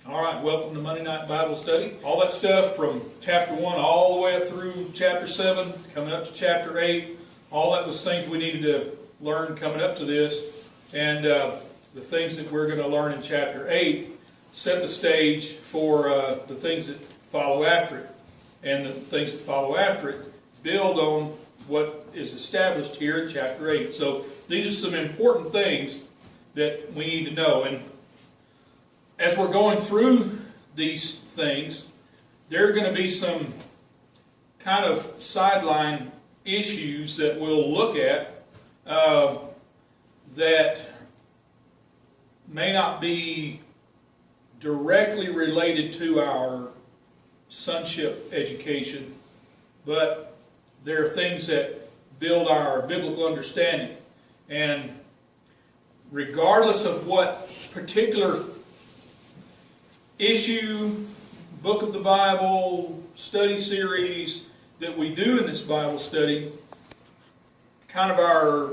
All right, welcome to Monday Night Bible Study. All that stuff from chapter 1 all the way up through chapter 7, coming up to chapter 8, all that was things we needed to learn coming up to this. And the things that we're going to learn in chapter 8 set the stage for the things that follow after it. And the things that follow after it build on what is established here in chapter 8. So these are some important things that we need to know. And as we're going through these things, there are going to be some kind of sideline issues that we'll look at that may not be directly related to our sonship education, but there are things that build our biblical understanding. And regardless of what particular issue, book of the Bible, study series that we do in this Bible study, kind of our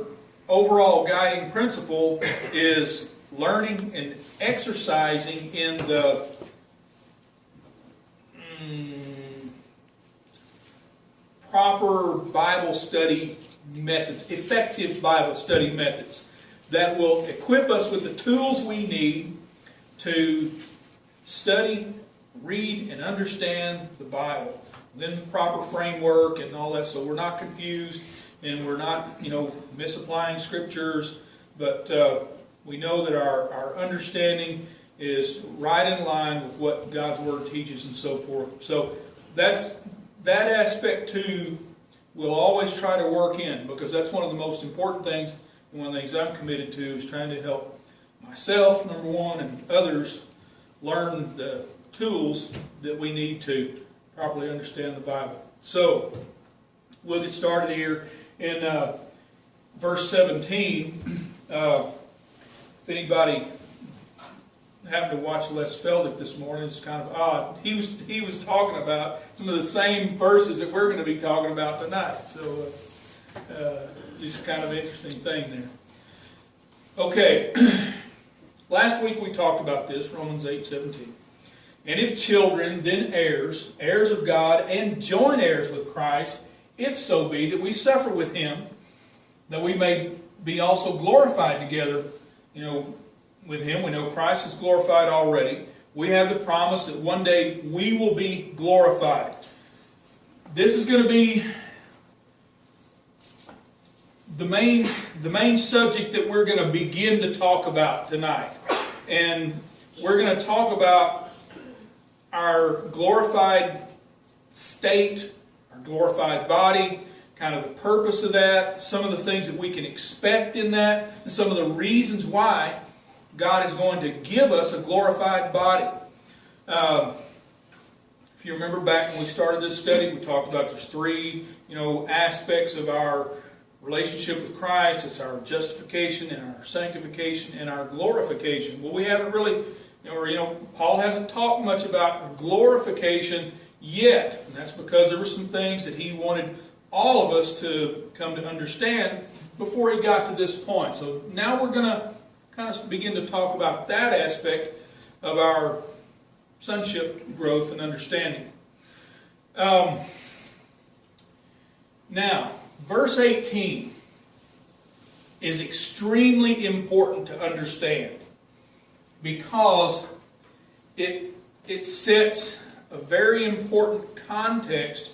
overall guiding principle is learning and exercising in the proper Bible study methods, effective Bible study methods that will equip us with the tools we need to study, read, and understand the Bible. Then the proper framework and all that, so we're not confused and we're not, misapplying scriptures, but we know that our understanding is right in line with what God's Word teaches and so forth. So that aspect too we'll always try to work in, because that's one of the most important things, and one of the things I'm committed to is trying to help myself, number one, and others learn the tools that we need to properly understand the Bible. So, we'll get started here in verse 17. If anybody happened to watch Les Feldick this morning, it's kind of odd. He was talking about some of the same verses that we're going to be talking about tonight. So, just kind of an interesting thing there. Okay. Last week we talked about this, Romans 8:17. And if children, then heirs, heirs of God, and joint heirs with Christ, if so be that we suffer with Him, that we may be also glorified together, with Him. We know Christ is glorified already. We have the promise that one day we will be glorified. This is going to be the main subject that we're going to begin to talk about tonight. And we're going to talk about our glorified state, our glorified body, kind of the purpose of that, some of the things that we can expect in that, and some of the reasons why God is going to give us a glorified body. If you remember back when we started this study, we talked about there's three, aspects of our relationship with Christ. It's our justification and our sanctification and our glorification. Well, we haven't really, Paul hasn't talked much about glorification yet. And that's because there were some things that he wanted all of us to come to understand before he got to this point. So now we're going to kind of begin to talk about that aspect of our sonship growth and understanding. Now, verse 18 is extremely important to understand because it sets a very important context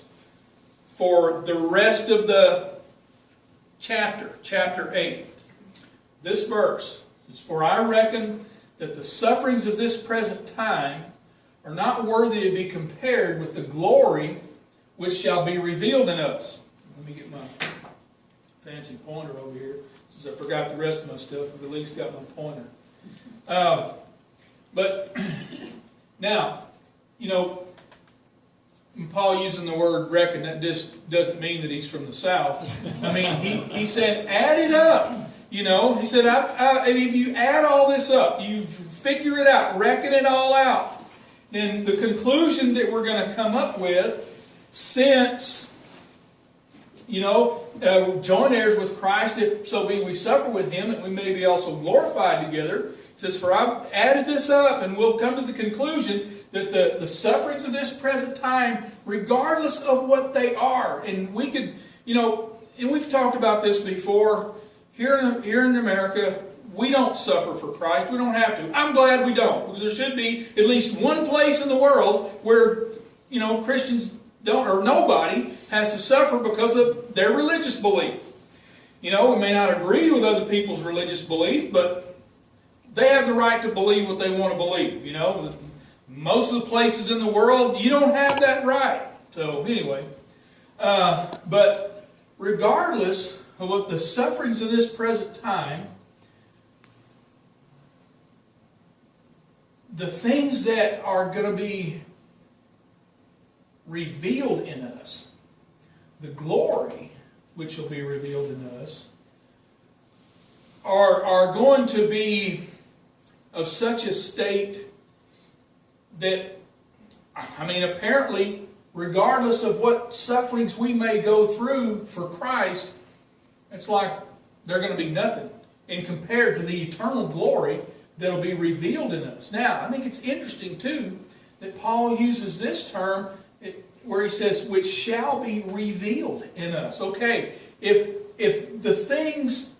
for the rest of the chapter 8. This verse is, "For I reckon that the sufferings of this present time are not worthy to be compared with the glory which shall be revealed in us." Let me get my fancy pointer over here. Since I forgot the rest of my stuff, I've at least got my pointer. But now, Paul using the word reckon, that just doesn't mean that he's from the South. I mean, he said, add it up. He said, if you add all this up, you figure it out, reckon it all out, then the conclusion that we're going to come up with, since joint heirs with Christ, if so be we suffer with him, that we may be also glorified together. He says, for I've added this up, and we'll come to the conclusion that the sufferings of this present time, regardless of what they are, and we could, and we've talked about this before, here in America, we don't suffer for Christ. We don't have to. I'm glad we don't, because there should be at least one place in the world where, Christians don't, or nobody has to suffer because of their religious belief. We may not agree with other people's religious belief, but they have the right to believe what they want to believe. Most of the places in the world, you don't have that right. So anyway, but regardless of what the sufferings of this present time, the things that are going to be revealed in us, the glory which will be revealed in us, are going to be of such a state that, apparently, regardless of what sufferings we may go through for Christ, it's like they're going to be nothing in compared to the eternal glory that will be revealed in us. Now, I think it's interesting, too, that Paul uses this term where he says, which shall be revealed in us. Okay, if the things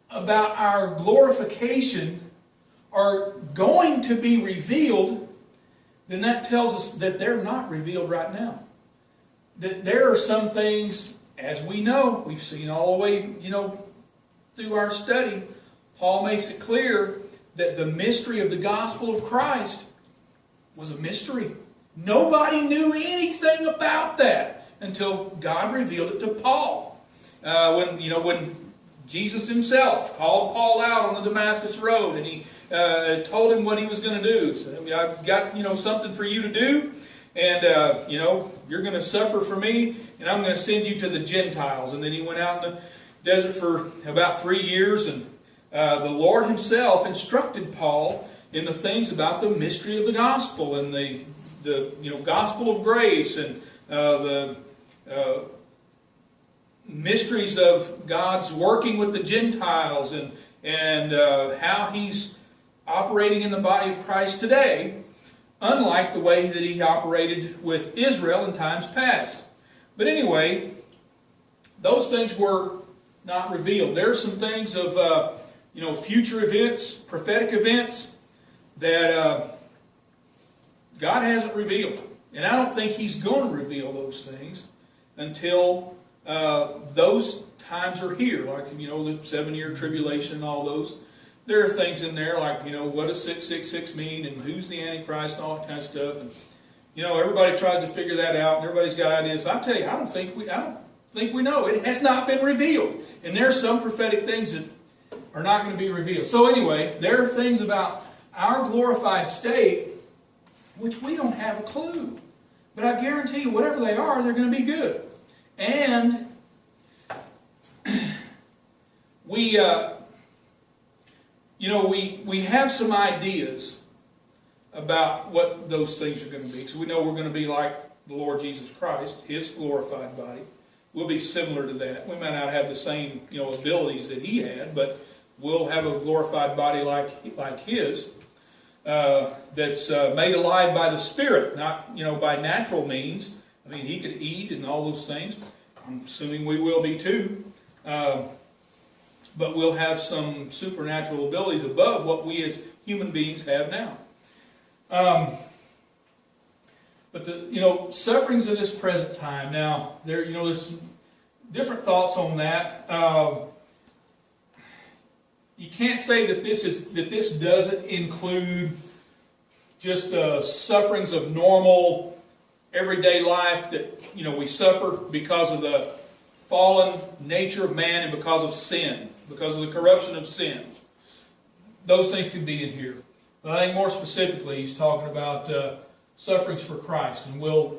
about our glorification are going to be revealed, then that tells us that they're not revealed right now. That there are some things, as we know, we've seen all the way, through our study, Paul makes it clear that the mystery of the gospel of Christ was a mystery. Nobody knew anything about that until God revealed it to Paul. When Jesus himself called Paul out on the Damascus road, and he told him what he was going to do. So, I've got something for you to do, and you're going to suffer for me, and I'm going to send you to the Gentiles. And then he went out in the desert for about 3 years, and the Lord himself instructed Paul in the things about the mystery of the gospel and the gospel of grace, and the mysteries of God's working with the Gentiles, and how he's operating in the body of Christ today, unlike the way that he operated with Israel in times past. But anyway, those things were not revealed. There are some things of future events, prophetic events, that God hasn't revealed. And I don't think he's going to reveal those things until those times are here, like, the 7-year tribulation and all those. There are things in there like, what does 666 mean, and who's the Antichrist, and all that kind of stuff. And, everybody tries to figure that out, and everybody's got ideas. I tell you, I don't think we know. It has not been revealed. And there are some prophetic things that are not going to be revealed. So anyway, there are things about our glorified state which we don't have a clue. But I guarantee you, whatever they are, they're going to be good. And we have some ideas about what those things are going to be. So we know we're going to be like the Lord Jesus Christ, his glorified body. We'll be similar to that. We may not have the same abilities that he had, but we'll have a glorified body like his, that's made alive by the Spirit, not by natural means. I mean, he could eat and all those things. I'm assuming we will be too. But we'll have some supernatural abilities above what we as human beings have now. But the sufferings of this present time. Now, there's some different thoughts on that. You can't say that this doesn't include just sufferings of normal everyday life that we suffer because of the fallen nature of man and because of sin, because of the corruption of sin. Those things could be in here. But I think more specifically, he's talking about sufferings for Christ. And the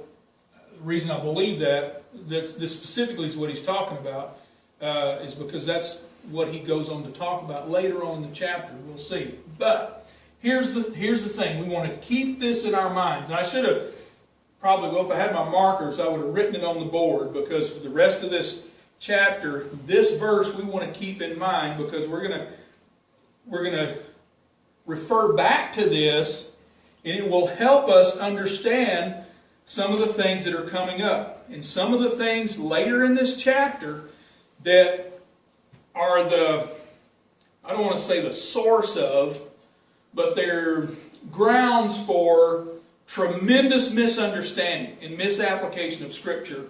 reason I believe that this specifically is what he's talking about is because that's what he goes on to talk about later on in the chapter. We'll see. But here's the thing. We want to keep this in our minds. And I should have probably, well, if I had my markers, I would have written it on the board, because for the rest of this chapter, this verse we want to keep in mind, because we're going to refer back to this, and it will help us understand some of the things that are coming up. And some of the things later in this chapter that are I don't want to say the source of, but they're grounds for tremendous misunderstanding and misapplication of Scripture.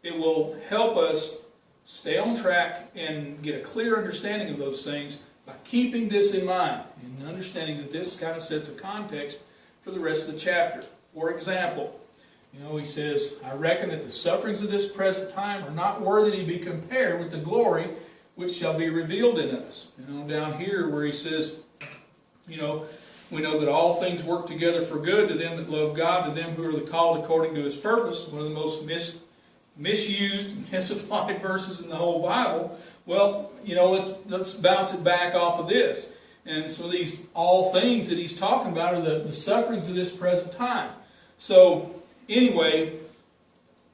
It will help us stay on track and get a clear understanding of those things by keeping this in mind and understanding that this kind of sets a context for the rest of the chapter. For example, he says, I reckon that the sufferings of this present time are not worthy to be compared with the glory which shall be revealed in us. Down here where he says, we know that all things work together for good to them that love God, to them who are called according to His purpose. One of the most misused, misapplied verses in the whole Bible. Well, let's bounce it back off of this. And so these all things that he's talking about are the sufferings of this present time. So anyway,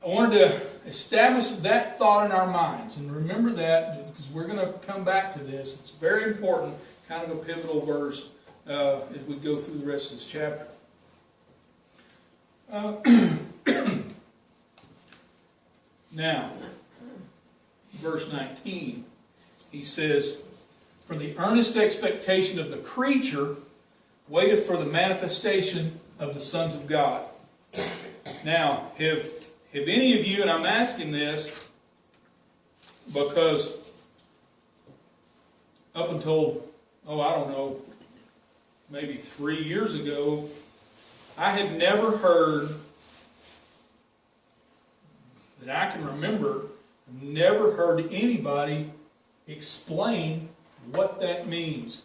I wanted to establish that thought in our minds. And remember that, because we're going to come back to this. It's very important, kind of a pivotal verse as we go through the rest of this chapter. Now, verse 19, he says, for the earnest expectation of the creature waiteth for the manifestation of the sons of God. Now, have any of you, and I'm asking this because up until, I don't know, maybe 3 years ago, I had never heard, that I can remember, never heard anybody explain what that means.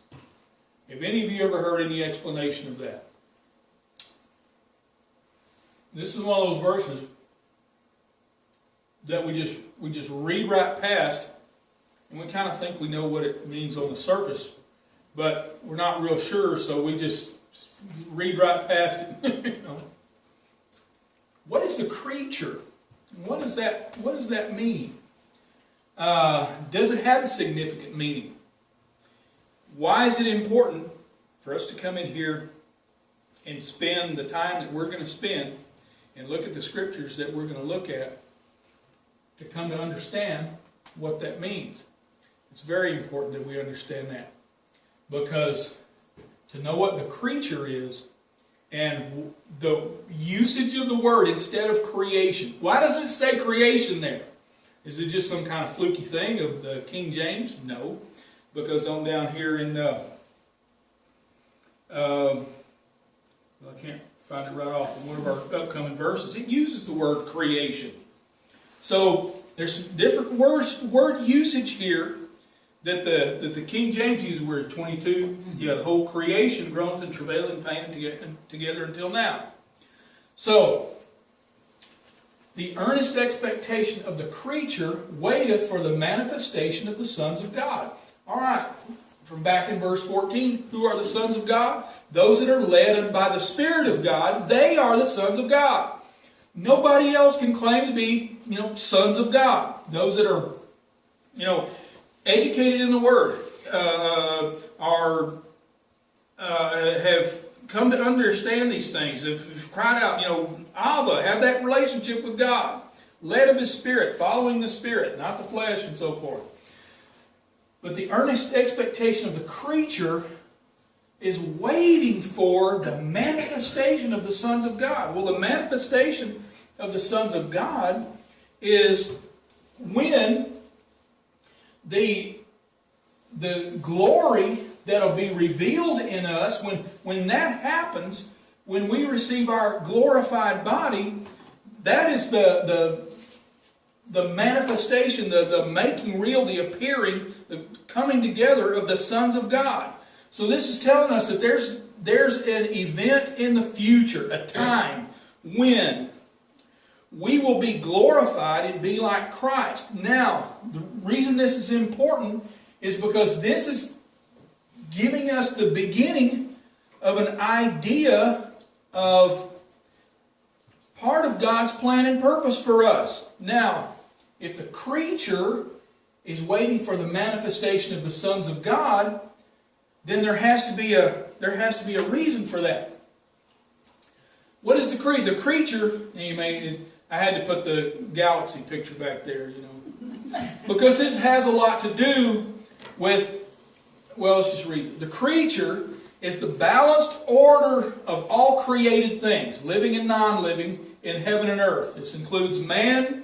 Have any of you ever heard any explanation of that? This is one of those verses that we just read right past, and we kind of think we know what it means on the surface, but we're not real sure, so we just read right past it. What is the creature? What does that mean? Does it have a significant meaning? Why is it important for us to come in here and spend the time that we're going to spend and look at the scriptures that we're going to look at to come to understand what that means? It's very important that we understand that, because to know what the creature is and the usage of the word instead of creation. Why does it say creation there? Is it just some kind of fluky thing of the King James? No. Because on down here in, I can't find it right off, in one of our upcoming verses, it uses the word creation. So there's some different word usage here that the King James uses. We're at 22. The whole creation groaneth and travaileth and paineth together until now. So the earnest expectation of the creature waiteth for the manifestation of the sons of God. All right, from back in verse 14, who are the sons of God? Those that are led by the Spirit of God, they are the sons of God. Nobody else can claim to be, sons of God. Those that are, educated in the Word, have come to understand these things, have cried out, Abba, have that relationship with God, led of His Spirit, following the Spirit, not the flesh, and so forth. But the earnest expectation of the creature is waiting for the manifestation of the sons of God. Well, the manifestation of the sons of God is when the glory that will be revealed in us, when that happens, when we receive our glorified body, that is the manifestation, the making real, the appearing, the coming together of the sons of God. So this is telling us that there's an event in the future, a time when we will be glorified and be like Christ. Now, the reason this is important is because this is giving us the beginning of an idea of God's plan and purpose for us. Now, if the creature is waiting for the manifestation of the sons of God, then there has to be a reason for that. What is the creature? The creature, I had to put the galaxy picture back there, because this has a lot to do with, well, let's just read it. The creature is the balanced order of all created things, living and non-living, in heaven and earth. This includes man,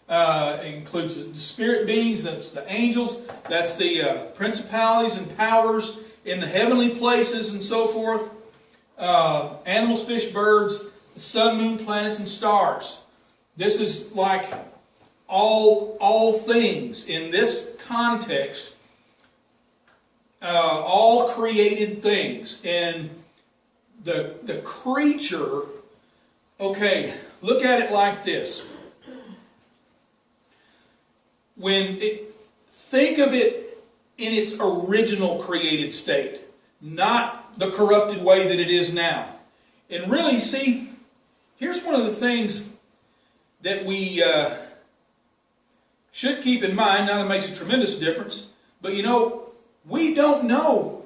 it includes the spirit beings, that's the angels, that's the principalities and powers in the heavenly places and so forth, animals, fish, birds, the sun, moon, planets, and stars. This is like all things in this context, all created things. And the creature, okay, look at it like this. Think of it in its original created state, not the corrupted way that it is now. And really, see, here's one of the things that we should keep in mind. Now, that makes a tremendous difference. But we don't know.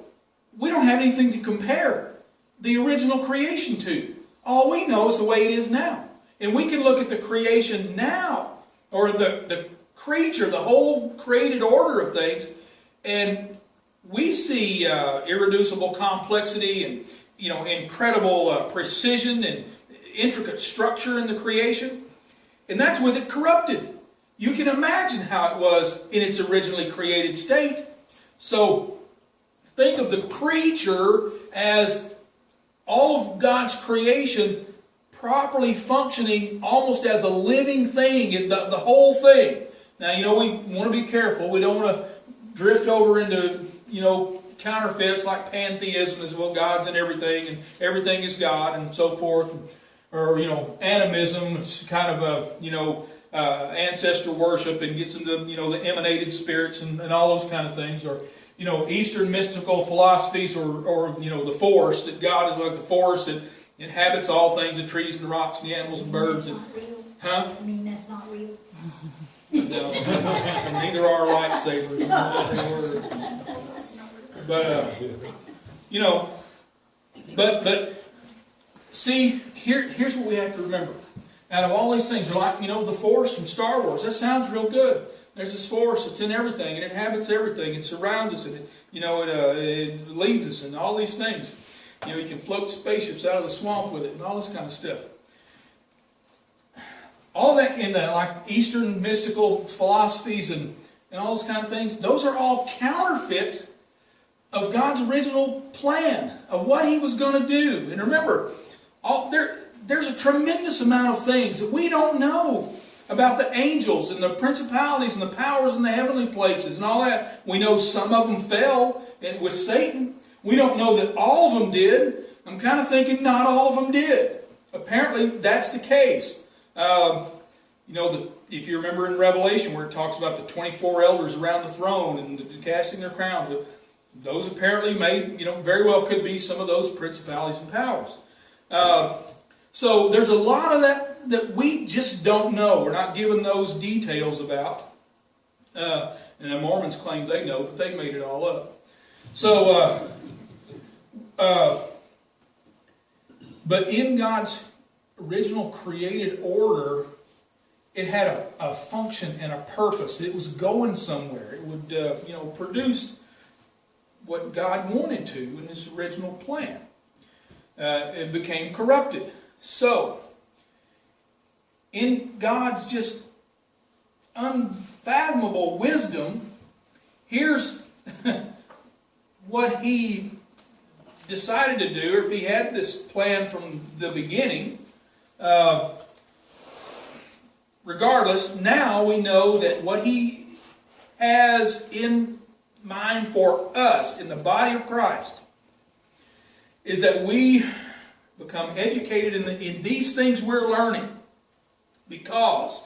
We don't have anything to compare the original creation to. All we know is the way it is now. And we can look at the creation now, or the creature, the whole created order of things, and we see irreducible complexity and incredible precision and intricate structure in the creation. And that's with it corrupted. You can imagine how it was in its originally created state. So think of the creature as all of God's creation properly functioning almost as a living thing, the whole thing. Now, we want to be careful. We don't want to drift over into, counterfeits like pantheism as well. God's in everything and everything is God and so forth. Or, animism, it's kind of ancestor worship and gets into, the emanated spirits and all those kind of things. Or, Eastern mystical philosophies or the force, that God is like the force that inhabits all things, the trees and the rocks and the animals and birds. That's not real. Huh? That's not real. No, and neither are lightsabers. But see, here's what we have to remember. Out of all these things, like the Force from Star Wars, that sounds real good. There's this Force, it's in everything, and it inhabits everything, it surrounds us, and it leads us, and all these things. You can float spaceships out of the swamp with it, and all this kind of stuff. All that in the like Eastern mystical philosophies and all those kind of things, those are all counterfeits of God's original plan of what He was going to do. And remember, there's a tremendous amount of things that we don't know about the angels and the principalities and the powers in the heavenly places and all that. We know some of them fell with Satan. We don't know that all of them did. I'm kind of thinking not all of them did. Apparently, that's the case. If you remember in Revelation where it talks about the 24 elders around the throne and casting their crowns, those apparently very well could be some of those principalities and powers. So there's a lot of that we just don't know. We're not given those details about. And the Mormons claim they know, but they made it all up. So, but in God's original created order, it had a function and a purpose. It was going somewhere. It would, produce what God wanted to in His original plan. It became corrupted. So, in God's just unfathomable wisdom, here's what He decided to do, or if He had this plan from the beginning. Regardless, now we know that what He has in mind for us in the body of Christ is that we become educated in these things we're learning, because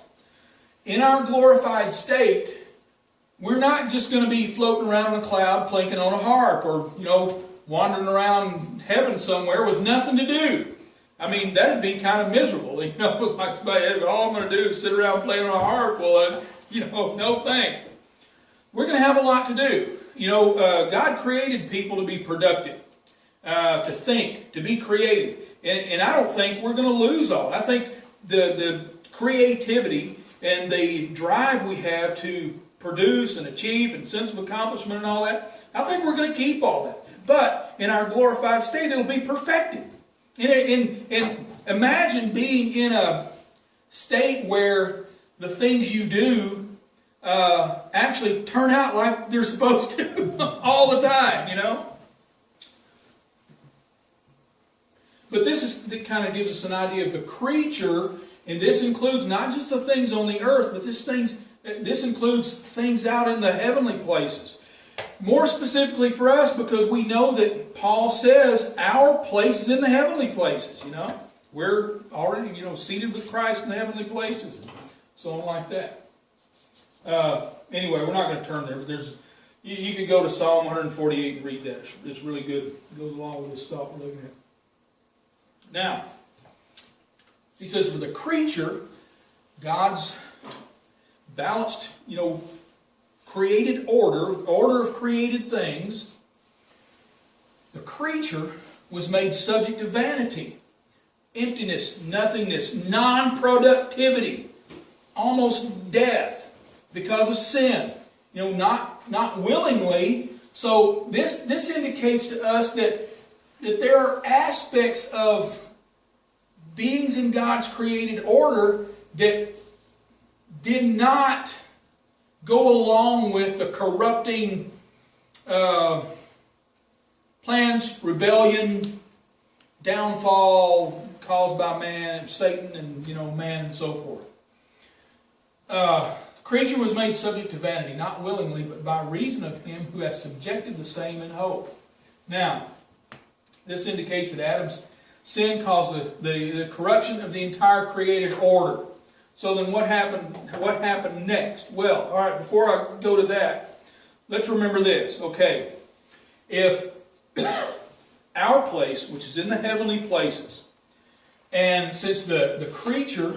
in our glorified state, we're not just going to be floating around in a cloud plinking on a harp or, wandering around heaven somewhere with nothing to do. I mean, that'd be kind of miserable. You know, like somebody, all I'm going to do is sit around playing on a harp. Well, no thanks. We're going to have a lot to do. You know, God created people to be productive, to think, to be creative. And I don't think we're going to lose all. I think the creativity and the drive we have to produce and achieve and sense of accomplishment and all that, I think we're going to keep all that. But in our glorified state, it'll be perfected. And imagine being in a state where the things you do actually turn out like they're supposed to all the time, you know. But that kind of gives us an idea of the creature, and this includes not just the things on the earth, but this includes things out in the heavenly places. More specifically for us, because we know that Paul says our place is in the heavenly places, you know. We're already, seated with Christ in the heavenly places, and so on like that. Anyway, we're not going to turn there, but you could go to Psalm 148 and read that. It's really good. It goes along with this thought we're looking at. Now, he says for the creature, God's balanced, created order of created things, the creature was made subject to vanity, emptiness, nothingness, non-productivity, almost death because of sin. Not willingly. So this indicates to us that there are aspects of beings in God's created order that did not go along with the corrupting plans, rebellion, downfall caused by man, Satan, and man, and so forth. The creature was made subject to vanity, not willingly, but by reason of him who has subjected the same in hope. Now, this indicates that Adam's sin caused the corruption of the entire created order. So then what happened? What happened next? Well, all right, before I go to that, let's remember this. Okay, if our place, which is in the heavenly places, and since the creature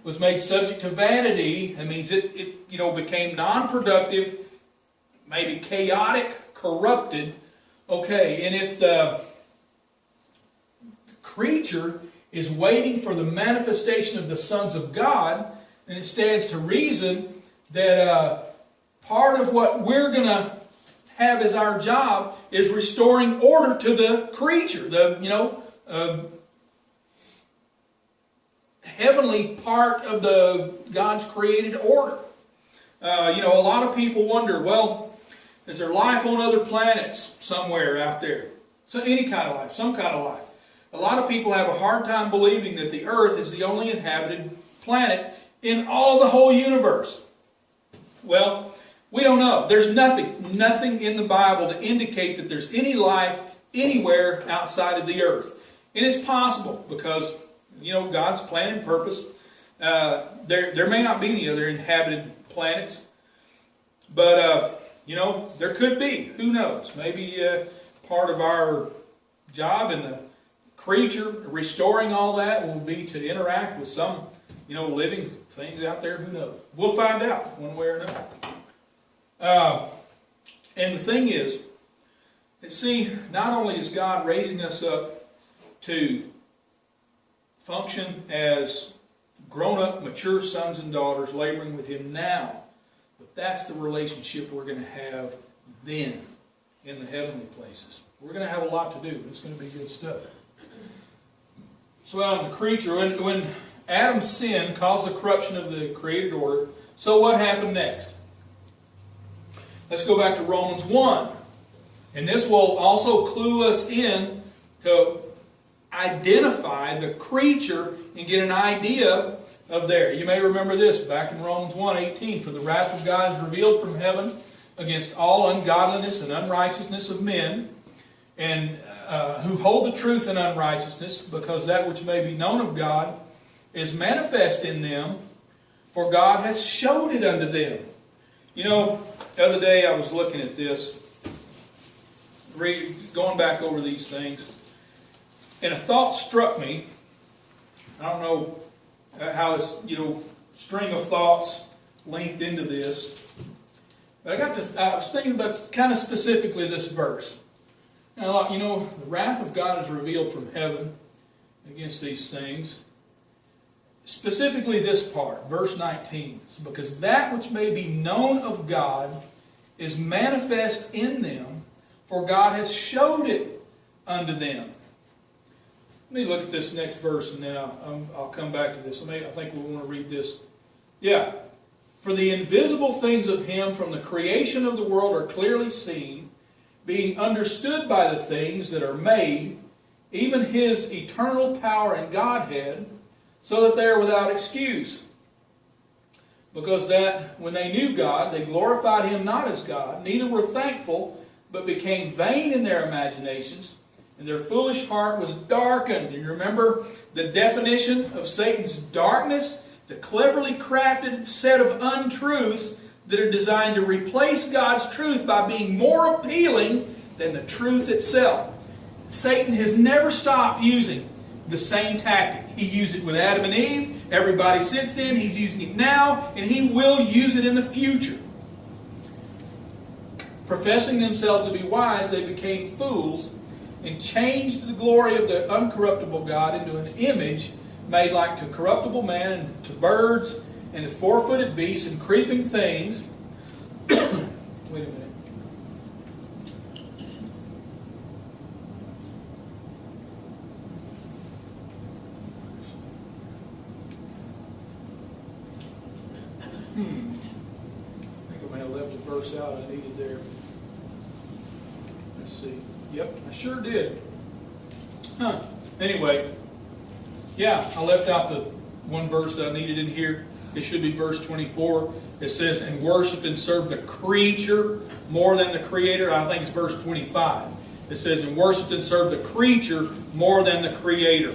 was made subject to vanity, that means it became non-productive, maybe chaotic, corrupted. Okay, and if the creature is waiting for the manifestation of the sons of God, then it stands to reason that part of what we're going to have as our job is restoring order to the creature, the heavenly part of the God's created order. A lot of people wonder, well, is there life on other planets somewhere out there? So any kind of life, some kind of life. A lot of people have a hard time believing that the earth is the only inhabited planet in all of the whole universe. Well, we don't know. There's nothing in the Bible to indicate that there's any life anywhere outside of the earth. And it's possible because, God's plan and purpose. There may not be any other inhabited planets. But, there could be. Who knows? Maybe part of our job in the creature, restoring all that, will be to interact with some, living things out there. Who knows? We'll find out one way or another. And the thing is, not only is God raising us up to function as grown-up, mature sons and daughters laboring with Him now, but that's the relationship we're going to have then in the heavenly places. We're going to have a lot to do. It's going to be good stuff. So the creature, when Adam's sin caused the corruption of the created order, so what happened next? Let's go back to Romans 1. And this will also clue us in to identify the creature and get an idea of there. You may remember this back in Romans 1:18. For the wrath of God is revealed from heaven against all ungodliness and unrighteousness of men, and who hold the truth in unrighteousness, because that which may be known of God is manifest in them, for God has showed it unto them. The other day I was looking at this, going back over these things, and a thought struck me I don't know how this, string of thoughts linked into this. But I was thinking about kind of specifically this verse. And I thought, the wrath of God is revealed from heaven against these things. Specifically this part, verse 19. Because that which may be known of God is manifest in them, for God has showed it unto them. Let me look at this next verse and then I'll come back to this. I think we want to read this. Yeah. For the invisible things of Him from the creation of the world are clearly seen, being understood by the things that are made, even His eternal power and Godhead, so that they are without excuse. Because that when they knew God, they glorified Him not as God, neither were thankful, but became vain in their imaginations, and their foolish heart was darkened. You remember the definition of Satan's darkness? The cleverly crafted set of untruths that are designed to replace God's truth by being more appealing than the truth itself. Satan has never stopped using the same tactic. He used it with Adam and Eve. Everybody since then, he's using it now, and he will use it in the future. Professing themselves to be wise, they became fools and changed the glory of the uncorruptible God into an image made like to corruptible man and to birds and to four-footed beasts and creeping things. Wait a minute. I think I may have left a verse out I needed there. Let's see. Yep, I sure did. Anyway, yeah, I left out the one verse that I needed in here. It should be verse 24. It says, and worship and serve the creature more than the Creator. I think it's verse 25. It says, and worship and serve the creature more than the Creator.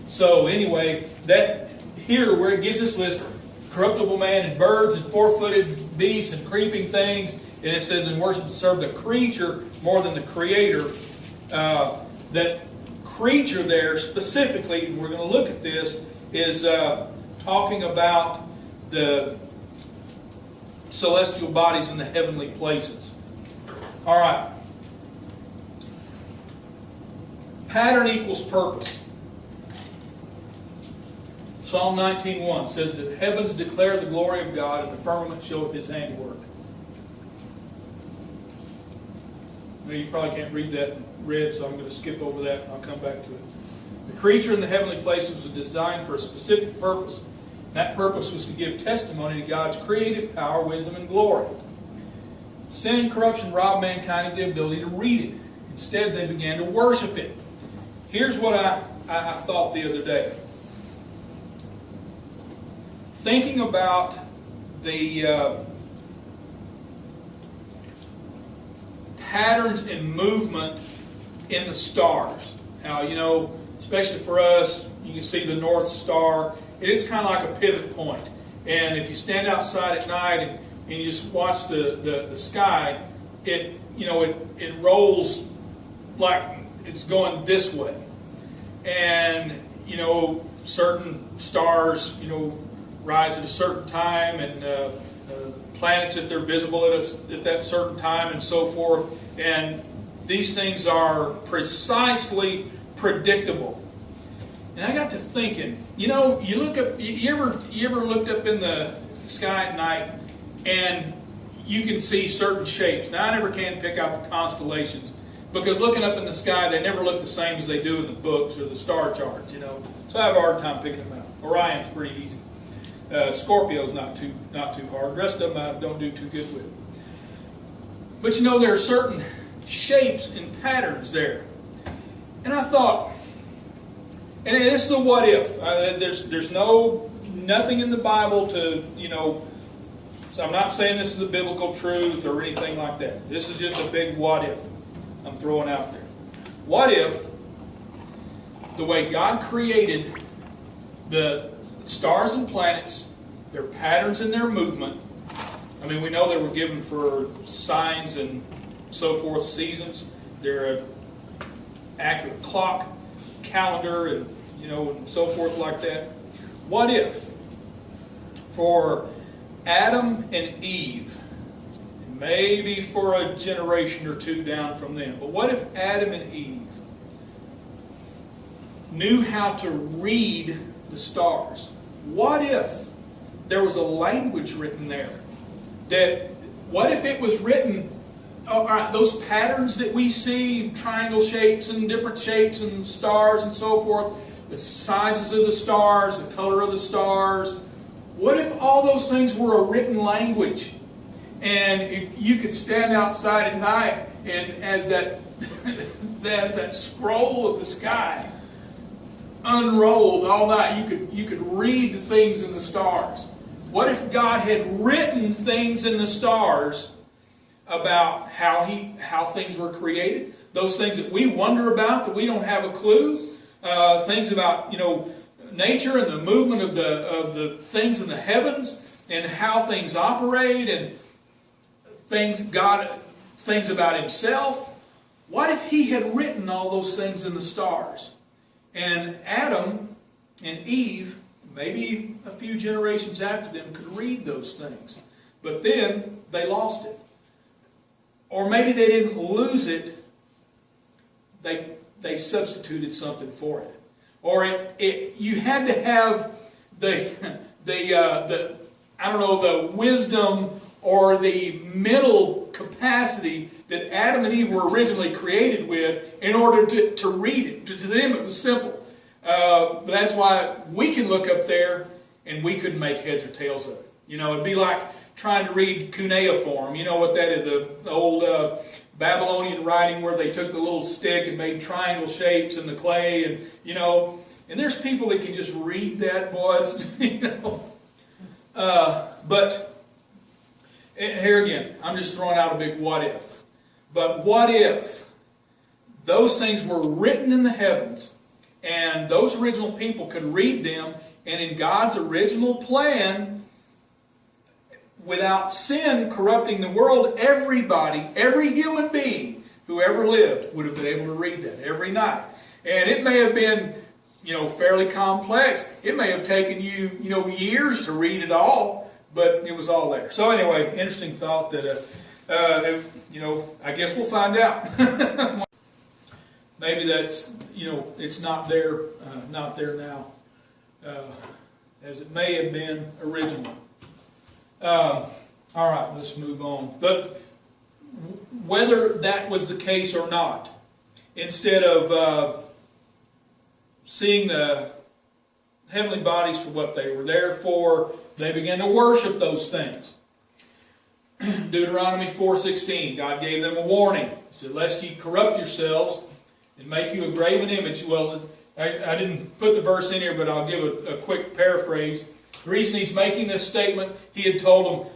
So anyway, that here where it gives this list, corruptible man and birds and four-footed beasts and creeping things, and it says, and worship and serve the creature more than the Creator. That creature there specifically, we're going to look at this, is talking about the celestial bodies in the heavenly places. All right. Pattern equals purpose. Psalm 19:1 says, the heavens declare the glory of God, and the firmament showeth His handiwork. Well, you probably can't read that in red, so I'm going to skip over that and I'll come back to it. The creature in the heavenly places was designed for a specific purpose. That purpose was to give testimony to God's creative power, wisdom, and glory. Sin and corruption robbed mankind of the ability to read it. Instead, they began to worship it. Here's what I thought the other day. Thinking about the patterns and movement in the stars. How, especially for us, you can see the North Star. It is kind of like a pivot point. And if you stand outside at night and you just watch the sky, it rolls like it's going this way. And, certain stars, rise at a certain time, and planets that they're visible at that certain time, and so forth. And these things are precisely predictable. And I got to thinking, you look up. You ever looked up in the sky at night, and you can see certain shapes. Now I never can pick out the constellations because looking up in the sky, they never look the same as they do in the books or the star charts. So I have a hard time picking them out. Orion's pretty easy. Scorpio's not too hard. The rest of them I don't do too good with. But there are certain shapes and patterns there. And I thought, and this is a what if. There's nothing in the Bible to, so I'm not saying this is a biblical truth or anything like that. This is just a big what if I'm throwing out there. What if the way God created the stars and planets, their patterns and their movement, we know they were given for signs and so forth, seasons. They're an accurate clock, calendar, and and so forth like that. What if for Adam and Eve, maybe for a generation or two down from them, but what if Adam and Eve knew how to read the stars? What if there was a language written there? What if it was written, all right, those patterns that we see, triangle shapes and different shapes and stars and so forth, the sizes of the stars, the color of the stars, what if all those things were a written language? And if you could stand outside at night and as that scroll of the sky unrolled all night, you could read the things in the stars. What if God had written things in the stars about how things were created? Those things that we wonder about, that we don't have a clue. Things about nature and the movement of the things in the heavens and how things operate, and things about Himself. What if He had written all those things in the stars? And Adam and Eve, maybe a few generations after them, could read those things. But then they lost it. Or maybe they didn't lose it. They substituted something for it. Or you had to have the wisdom or the mental capacity that Adam and Eve were originally created with in order to read it. To them it was simple. But that's why we can look up there and we couldn't make heads or tails of it. It'd be like trying to read cuneiform. You know what that is? The old Babylonian writing where they took the little stick and made triangle shapes in the clay, and there's people that can just read that, boys. But here again, I'm just throwing out a big what if. But what if those things were written in the heavens, and those original people could read them, and in God's original plan, without sin corrupting the world, everybody, every human being who ever lived would have been able to read that every night. And it may have been, fairly complex. It may have taken you, years to read it all, but it was all there. So anyway, interesting thought that, I guess we'll find out. Maybe that's, it's not there now, as it may have been originally. All right, let's move on. But whether that was the case or not, instead of seeing the heavenly bodies for what they were there for, they began to worship those things. Deuteronomy 4:16, God gave them a warning. He said, lest ye corrupt yourselves and make you a graven image. Well, I didn't put the verse in here, but I'll give a quick paraphrase. The reason he's making this statement, he told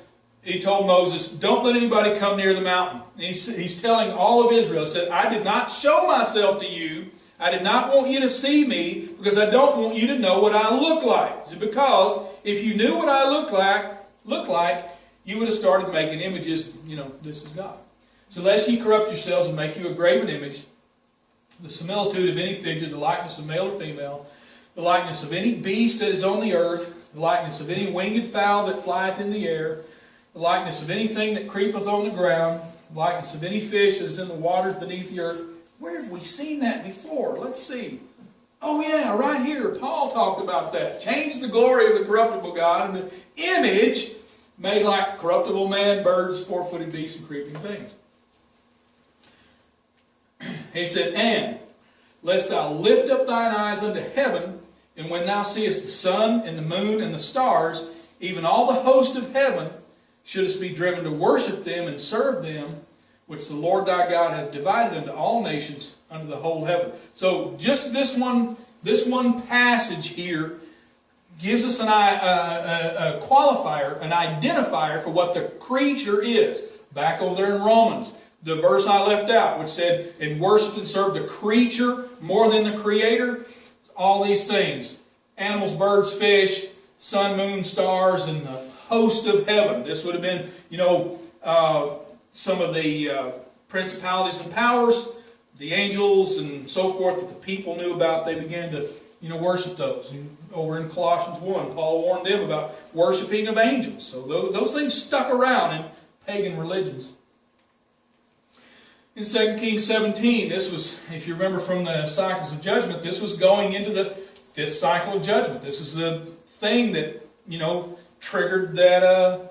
Moses, don't let anybody come near the mountain. And he's telling all of Israel, he said, I did not show myself to you. I did not want you to see me because I don't want you to know what I look like. It's because if you knew what I look like, you would have started making images, this is God. So lest ye corrupt yourselves and make you a graven image, the similitude of any figure, the likeness of male or female, the likeness of any beast that is on the earth, the likeness of any winged fowl that flieth in the air, the likeness of anything that creepeth on the ground, the likeness of any fish that is in the waters beneath the earth. Where have we seen that before? Let's see. Oh yeah, right here. Paul talked about that. Change the glory of the corruptible God into image made like corruptible man, birds, four-footed beasts, and creeping things. He said, and lest thou lift up thine eyes unto heaven, and when thou seest the sun and the moon and the stars, even all the host of heaven, shouldest be driven to worship them and serve them, which the Lord thy God hath divided unto all nations under the whole heaven. So just this one passage here gives us a qualifier, an identifier for what the creature is. Back over there in Romans, the verse I left out, which said, and worship and serve the creature more than the creator. All these things, animals, birds, fish, sun, moon, stars, and the host of heaven. This would have been, some of the principalities and powers, the angels and so forth that the people knew about. They began to worship those. And over in Colossians 1, Paul warned them about worshiping of angels. So those things stuck around in pagan religions. In 2 Kings 17, this was, if you remember from the cycles of judgment, this was going into the 5th cycle of judgment. This is the thing that, triggered that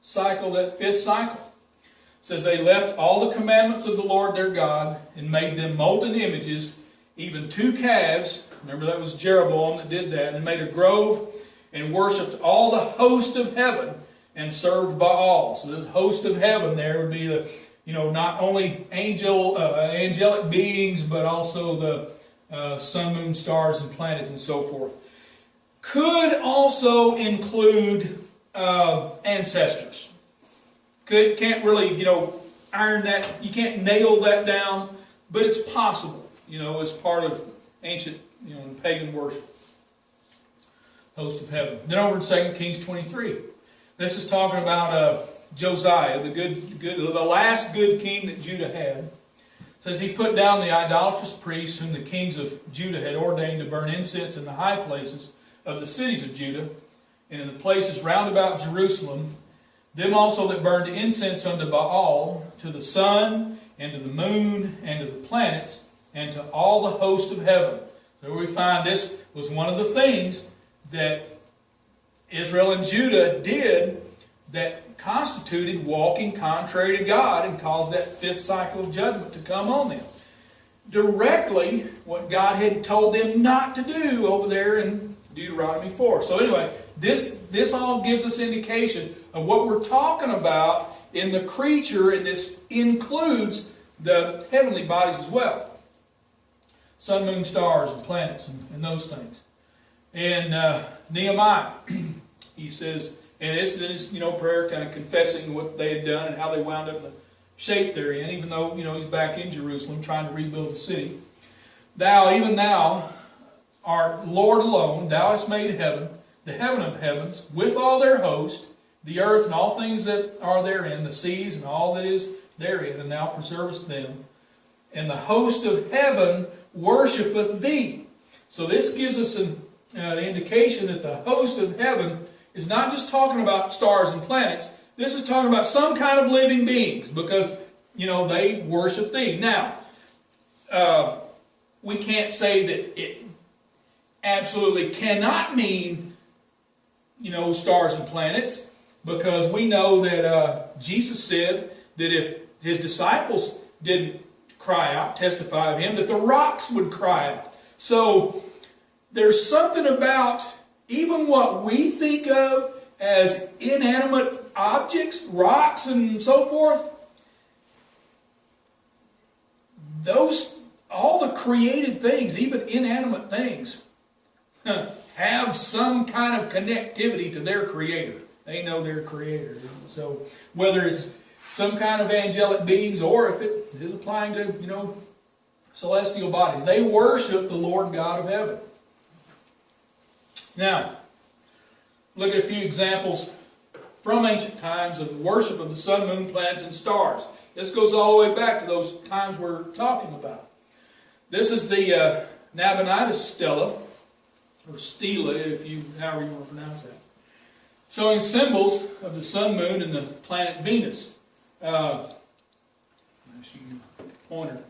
cycle, that 5th cycle. It says, they left all the commandments of the Lord their God and made them molten images, even 2 calves. Remember, that was Jeroboam that did that, and made a grove and worshipped all the host of heaven and served Baal. So the host of heaven there would be the, not only angelic beings, but also the sun, moon, stars, and planets, and so forth. Could also include ancestors. Can't really, iron that, you can't nail that down, but it's possible, as part of ancient, pagan worship. Host of heaven. Then over in 2 Kings 23. This is talking about Josiah, the last good king that Judah had. It says he put down the idolatrous priests whom the kings of Judah had ordained to burn incense in the high places of the cities of Judah, and in the places round about Jerusalem, them also that burned incense unto Baal, to the sun, and to the moon, and to the planets, and to all the host of heaven. So we find this was one of the things that Israel and Judah did that constituted walking contrary to God and caused that 5th cycle of judgment to come on them. Directly, what God had told them not to do over there in Deuteronomy 4. So anyway, this all gives us indication of what we're talking about in the creature, and this includes the heavenly bodies as well. Sun, moon, stars, and planets, and those things. And Nehemiah, he says, and this is his prayer, kind of confessing what they had done and how they wound up in the shape they're in, even though he's back in Jerusalem trying to rebuild the city. Thou, even thou, art Lord alone. Thou hast made heaven, the heaven of heavens, with all their host, the earth and all things that are therein, the seas and all that is therein, and thou preservest them. And the host of heaven worshipeth thee. So this gives us an indication that the host of heaven is not just talking about stars and planets. This is talking about some kind of living beings, because, they worship thee. Now, we can't say that it absolutely cannot mean, stars and planets, because we know that Jesus said that if his disciples didn't cry out, testify of him, that the rocks would cry out. So there's something about even what we think of as inanimate objects, rocks and so forth, all the created things, even inanimate things, have some kind of connectivity to their creator. They know their creator. So whether it's some kind of angelic beings, or if it is applying to, celestial bodies, they worship the Lord God of heaven. Now, look at a few examples from ancient times of the worship of the sun, moon, planets, and stars. This goes all the way back to those times we're talking about. This is the Nabonidus stela, or stela, however you want to pronounce that, showing symbols of the sun, moon, and the planet Venus. Pointer.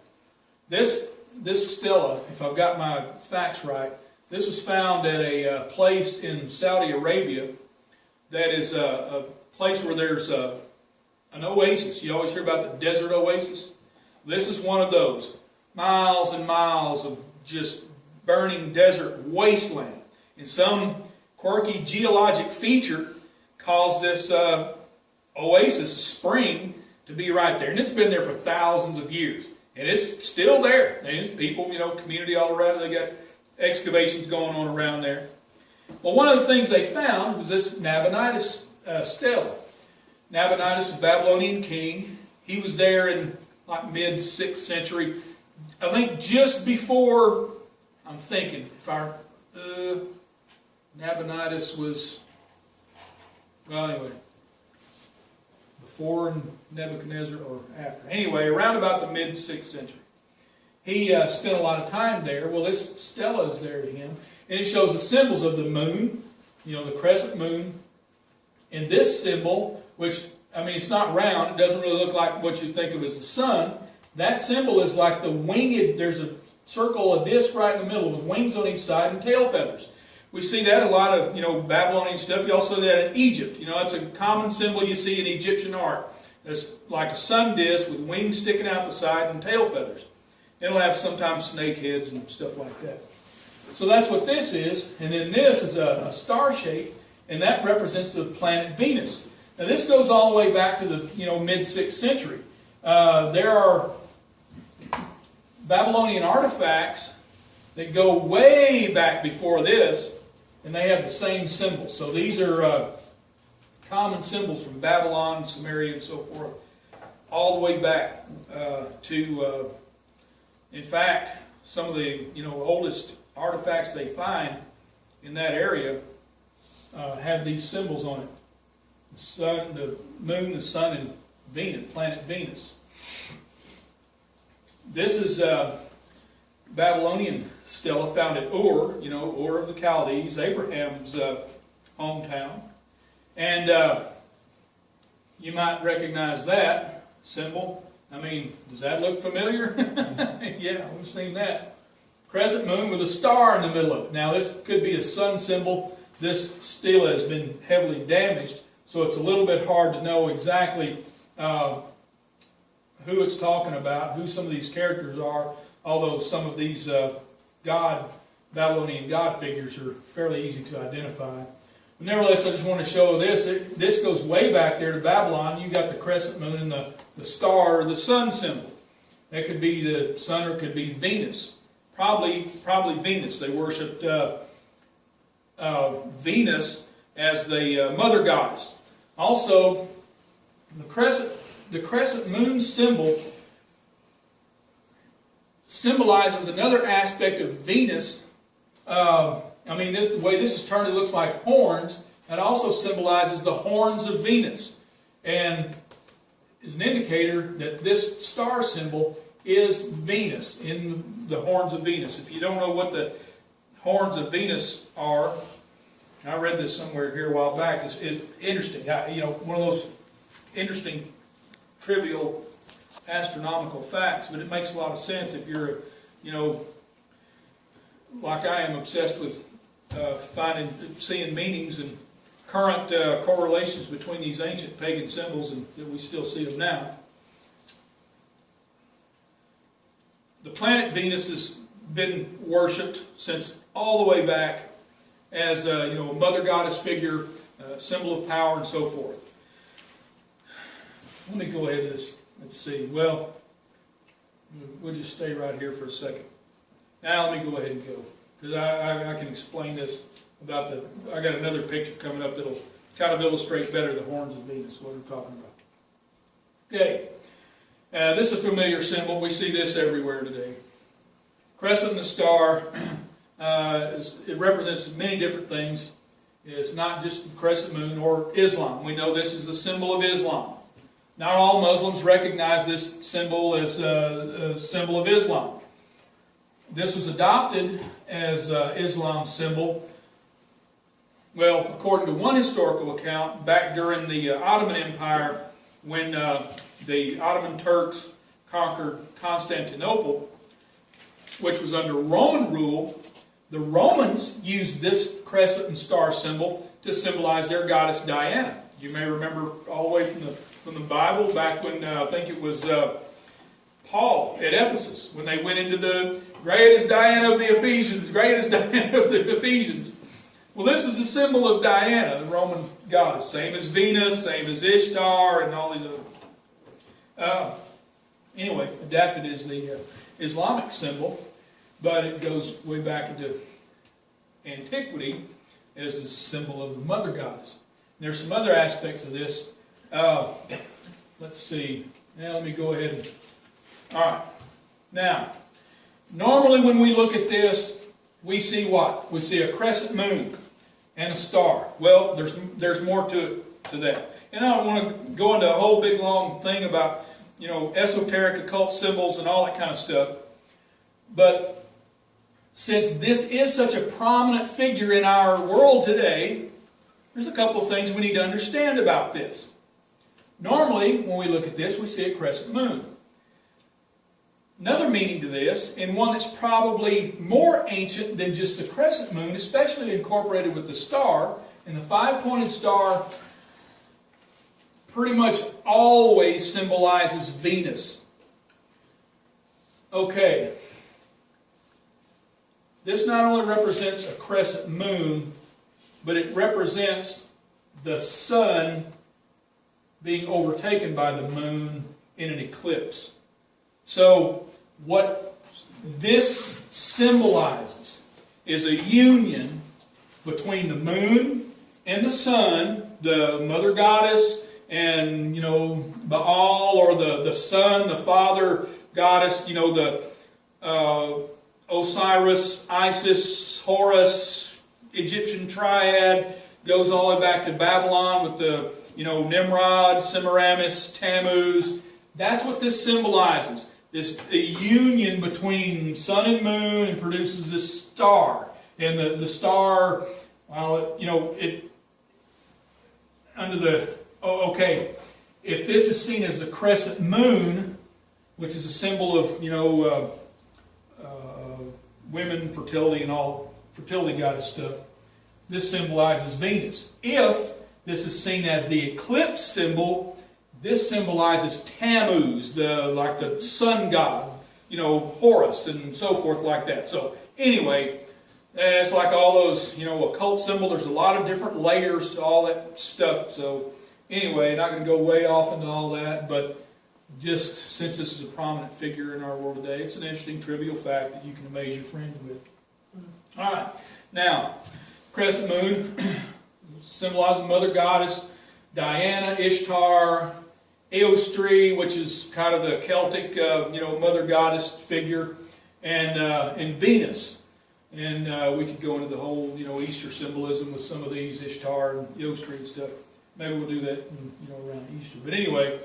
This stela, if I've got my facts right, this was found at a place in Saudi Arabia that is a place where there's an oasis. You always hear about the desert oasis. This is one of those. Miles and miles of just burning desert wasteland. And some quirky geologic feature caused this oasis, spring, to be right there. And it's been there for thousands of years. And it's still there. And it's people, community all around. They got excavations going on around there. Well, one of the things they found was this Nabonidus stela. Nabonidus was a Babylonian king. He was there in like mid-6th century. I think just before, I'm thinking, Nabonidus was, well, anyway, before Nebuchadnezzar or after. Anyway, around about the mid-6th century. He spent a lot of time there. Well, this stela is there to him. And it shows the symbols of the moon, the crescent moon. And this symbol, which, it's not round, it doesn't really look like what you think of as the sun. That symbol is like the winged, there's a circle, a disc right in the middle with wings on each side and tail feathers. We see that a lot of, Babylonian stuff. You also see that in Egypt. It's a common symbol you see in Egyptian art. It's like a sun disc with wings sticking out the side and tail feathers. It'll have sometimes snake heads and stuff like that. So that's what this is. And then this is a star shape, and that represents the planet Venus. Now this goes all the way back to the mid-6th century. There are Babylonian artifacts that go way back before this, and they have the same symbols. So these are common symbols from Babylon, Samaria, and so forth, all the way back to, in fact, some of the oldest artifacts they find in that area have these symbols on it: the sun, the moon, the sun, and Venus, planet Venus. This is Babylonian stela found at Ur, Ur of the Chaldees, Abraham's hometown. And you might recognize that symbol. Does that look familiar? Yeah, we've seen that. Crescent moon with a star in the middle of it. Now this could be a sun symbol. This stela has been heavily damaged, so it's a little bit hard to know exactly who it's talking about, who some of these characters are, although some of these Babylonian god figures are fairly easy to identify. But nevertheless, I just want to show this. This goes way back there to Babylon. You got the crescent moon and the star, or the sun symbol. That could be the sun, or it could be Venus. Probably Venus. They worshipped Venus as the mother goddess. Also, the crescent moon symbol symbolizes another aspect of Venus. The way this is turned, it looks like horns. That also symbolizes the horns of Venus, and is an indicator that this star symbol is Venus, in the horns of Venus. If you don't know what the horns of Venus are, I read this somewhere here a while back. It's interesting. One of those interesting, trivial, astronomical facts, but it makes a lot of sense if you're, like I am, obsessed with seeing meanings and current correlations between these ancient pagan symbols, and that we still see them now. The planet Venus has been worshipped since all the way back as a mother goddess figure, symbol of power, and so forth. Let me go ahead and let's see. Well, we'll just stay right here for a second. Now let me go ahead and go, because I can explain this about I got another picture coming up that'll kind of illustrate better the horns of Venus, what we're talking about. Okay, this is a familiar symbol. We see this everywhere today. Crescent and the star, it represents many different things. It's not just the crescent moon or Islam. We know this is the symbol of Islam. Not all Muslims recognize this symbol as a symbol of Islam. This was adopted as Islam's symbol. Well, according to one historical account, back during the Ottoman Empire, when the Ottoman Turks conquered Constantinople, which was under Roman rule, the Romans used this crescent and star symbol to symbolize their goddess Diana. You may remember all the way from the Bible, back when I think it was Paul at Ephesus, when they went into the greatest Diana of the Ephesians, Well, this is a symbol of Diana, the Roman goddess. Same as Venus, same as Ishtar, and all these other. Anyway, adapted as the Islamic symbol, but it goes way back into antiquity as the symbol of the mother goddess. And there's some other aspects of this. Let's see. Now let me go ahead and... Alright. Now, normally when we look at this, we see what? We see a crescent moon and a star. Well, there's more to that. And I don't want to go into a whole big long thing about, esoteric occult symbols and all that kind of stuff. But since this is such a prominent figure in our world today, there's a couple of things we need to understand about this. Normally, when we look at this, we see a crescent moon. Another meaning to this, and one that's probably more ancient than just the crescent moon, especially incorporated with the star, and the five-pointed star pretty much always symbolizes Venus. Okay. This not only represents a crescent moon, but it represents the sun being overtaken by the moon in an eclipse. So, what this symbolizes is a union between the moon and the sun, the mother goddess, and, Baal, or the sun, the father goddess, the Osiris, Isis, Horus, Egyptian triad, goes all the way back to Babylon with the, Nimrod, Semiramis, Tammuz. That's what this symbolizes. This a union between sun and moon, and produces this star. And the star, if this is seen as the crescent moon, which is a symbol of, women, fertility, and all fertility goddess stuff, this symbolizes Venus. If this is seen as the eclipse symbol, this symbolizes Tammuz, the sun god, Horus, and so forth like that. So anyway, it's like all those, occult symbols. There's a lot of different layers to all that stuff. So anyway, not going to go way off into all that, but just since this is a prominent figure in our world today, it's an interesting trivial fact that you can amaze your friends with. All right, now, crescent moon symbolizes Mother Goddess, Diana, Ishtar, Eostri, which is kind of the Celtic, Mother Goddess figure, and Venus. And we could go into the whole, Easter symbolism with some of these, Ishtar and Eostri and stuff. Maybe we'll do that, around Easter. But anyway,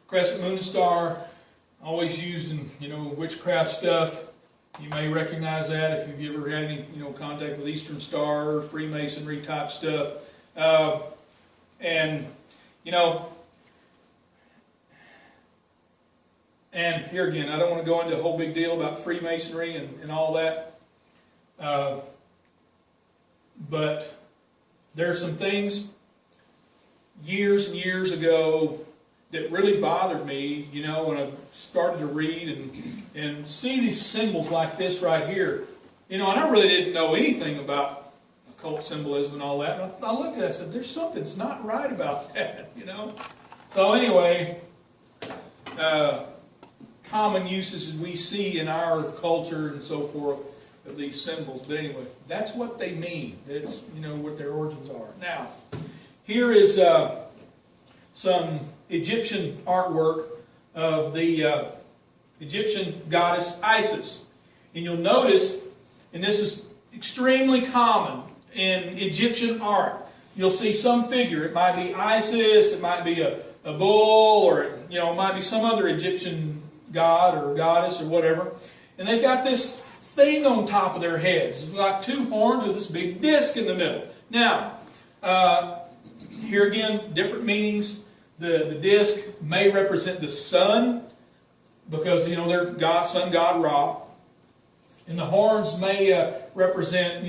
crescent moon and star, always used in, witchcraft stuff. You may recognize that if you've ever had any, contact with Eastern Star or Freemasonry type stuff. And here again, I don't want to go into a whole big deal about Freemasonry and all that. But there are some things years and years ago that really bothered me, when I started to read and see these symbols like this right here. And I really didn't know anything about occult symbolism and all that. And I looked at it and said, there's something that's not right about that, So anyway, common uses we see in our culture and so forth of these symbols. But anyway, that's what they mean. That's, what their origins are. Now, here is some Egyptian artwork of the Egyptian goddess Isis. And you'll notice, and this is extremely common in Egyptian art, you'll see some figure. It might be Isis, it might be a bull, or it might be some other Egyptian god or goddess or whatever. And they've got this thing on top of their heads. It's like two horns with this big disc in the middle. Now, here again, different meanings. The disc may represent the sun, because they're God, sun god Ra, and the horns may represent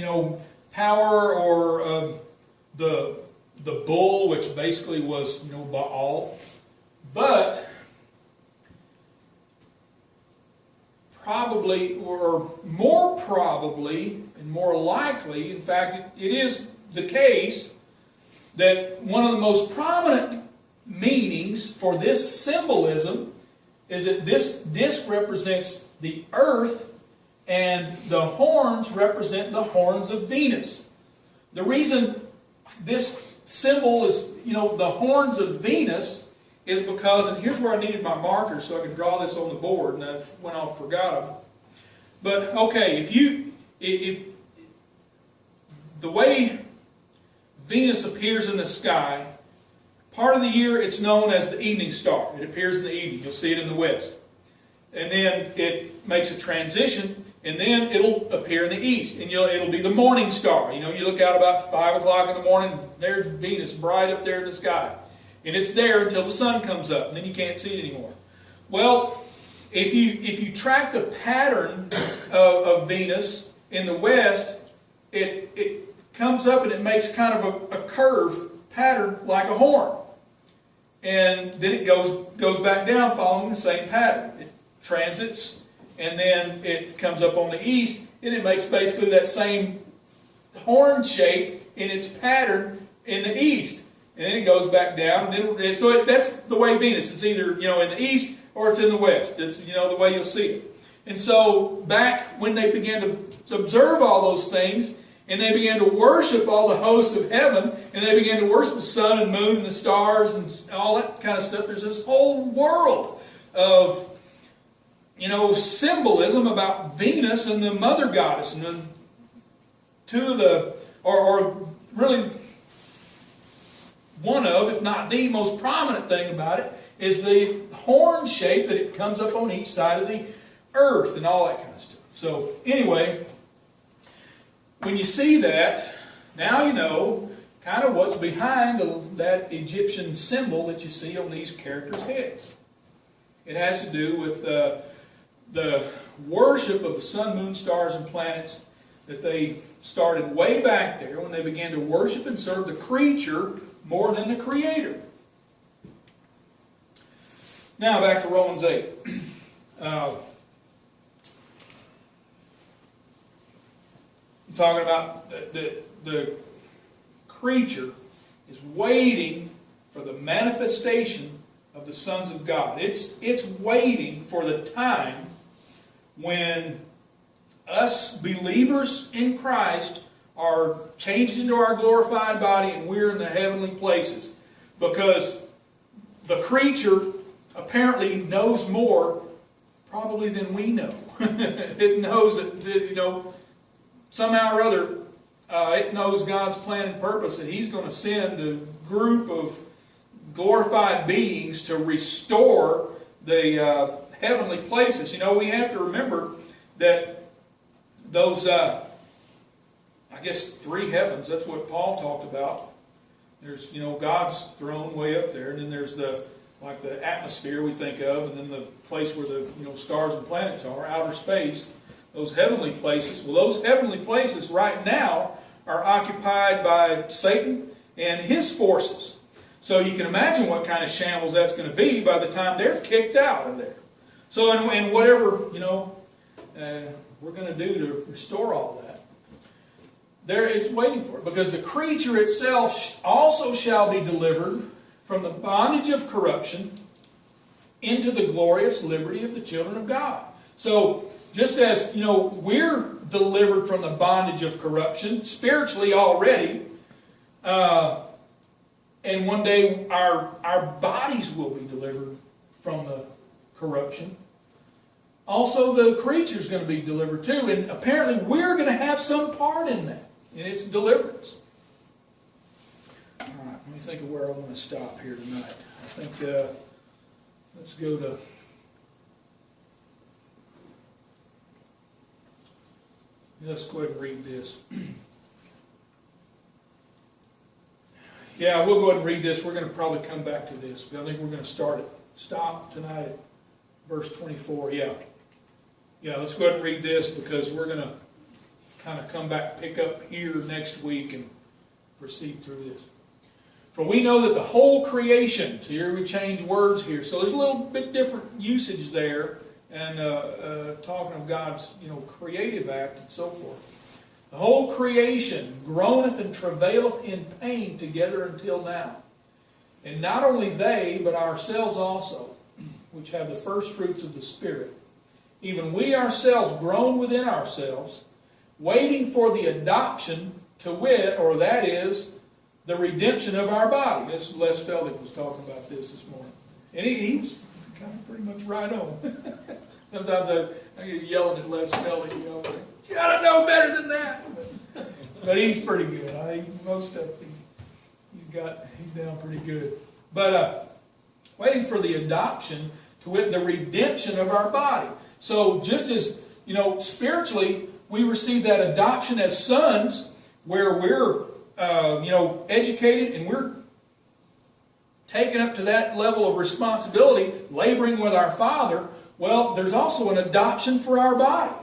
power, or the bull, which basically was Baal. But probably, or more probably, and more likely, in fact, it is the case that one of the most prominent meanings for this symbolism is that this disc represents the earth, and the horns represent the horns of Venus. The reason this symbol is, the horns of Venus, is because, and here's where I needed my markers so I could draw this on the board, and I went off, forgot them. But okay, if the way Venus appears in the sky, part of the year it's known as the evening star. It appears in the evening. You'll see it in the west. and then it makes a transition, and then it'll appear in the east, and it'll be the morning star. You look out about 5 o'clock in the morning, there's Venus bright up there in the sky. And it's there until the sun comes up, and then you can't see it anymore. Well, if you track the pattern of Venus in the west, it comes up and it makes kind of a curve pattern like a horn. And then it goes back down following the same pattern. It transits, and then it comes up on the east, and it makes basically that same horn shape in its pattern in the east. And then it goes back down. And so that's the way Venus. It's either in the east or it's in the west. It's the way you'll see it. And so back when they began to observe all those things, and they began to worship all the hosts of heaven, and they began to worship the sun and moon and the stars and all that kind of stuff, there's this whole world of symbolism about Venus and the mother goddess, and really one of, if not the most prominent thing about it, is the horn shape that it comes up on each side of the earth and all that kind of stuff. So anyway, when you see that, now you know kind of what's behind that Egyptian symbol that you see on these characters' heads. It has to do with the worship of the sun, moon, stars, and planets that they started way back there when they began to worship and serve the creature more than the Creator. Now back to Romans 8. I'm talking about the creature is waiting for the manifestation of the sons of God. It's waiting for the time when us believers in Christ are changed into our glorified body and we're in the heavenly places. Because the creature apparently knows more probably than we know. It knows that, somehow or other, it knows God's plan and purpose that He's going to send a group of glorified beings to restore the heavenly places. We have to remember that those, three heavens, that's what Paul talked about. There's, God's throne way up there, and then there's the atmosphere we think of, and then the place where the, stars and planets are, outer space, those heavenly places. Well, those heavenly places right now are occupied by Satan and his forces. So you can imagine what kind of shambles that's going to be by the time they're kicked out of there. So, and whatever, we're going to do to restore all that, there it's waiting for it. Because the creature itself also shall be delivered from the bondage of corruption into the glorious liberty of the children of God. So, just as, we're delivered from the bondage of corruption spiritually already, and one day our bodies will be delivered from the corruption, also the creature's going to be delivered too. And apparently we're going to have some part in that, in its deliverance. All right, let me think of where I want to stop here tonight. I think, let's go to... Let's go ahead and read this. Yeah, we'll go ahead and read this. We're going to probably come back to this, but I think we're going to stop tonight at verse 24. Yeah, let's go ahead and read this because we're going to kind of come back, pick up here next week and proceed through this. For we know that the whole creation, so here we change words here, so there's a little bit different usage there, and talking of God's creative act and so forth. The whole creation groaneth and travaileth in pain together until now. And not only they, but ourselves also, which have the first fruits of the Spirit, even we ourselves groan within ourselves, waiting for the adoption, to wit, or that is, the redemption of our body. This Les Feldick was talking about this morning. And he was kind of pretty much right on. Sometimes I get yelling at Les Feldick, you gotta know better than that. But he's pretty good. Most stuff he's down pretty good. But waiting for the adoption, to wit, the redemption of our body. So just as, spiritually, we receive that adoption as sons, where we're, educated and we're taken up to that level of responsibility, laboring with our Father. Well, there's also an adoption for our body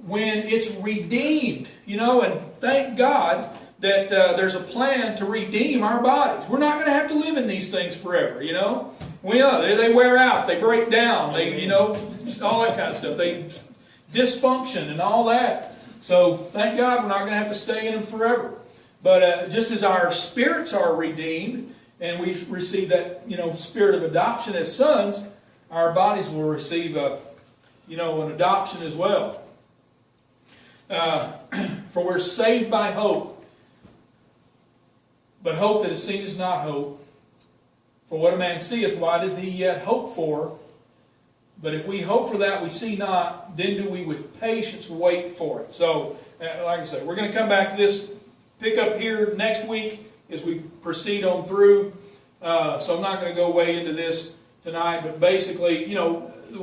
when it's redeemed, and thank God that there's a plan to redeem our bodies. We're not going to have to live in these things forever, We know they wear out, they break down, they, all that kind of stuff. They dysfunction and all that. So thank God we're not going to have to stay in them forever. But just as our spirits are redeemed, and we receive that, spirit of adoption as sons, our bodies will receive an adoption as well. For we're saved by hope. But hope that is seen is not hope. For what a man seeth, why doth he yet hope for? But if we hope for that we see not, then do we with patience wait for it. So, like I said, we're going to come back to this, pick up here next week as we proceed on through. So I'm not going to go way into this tonight, but basically,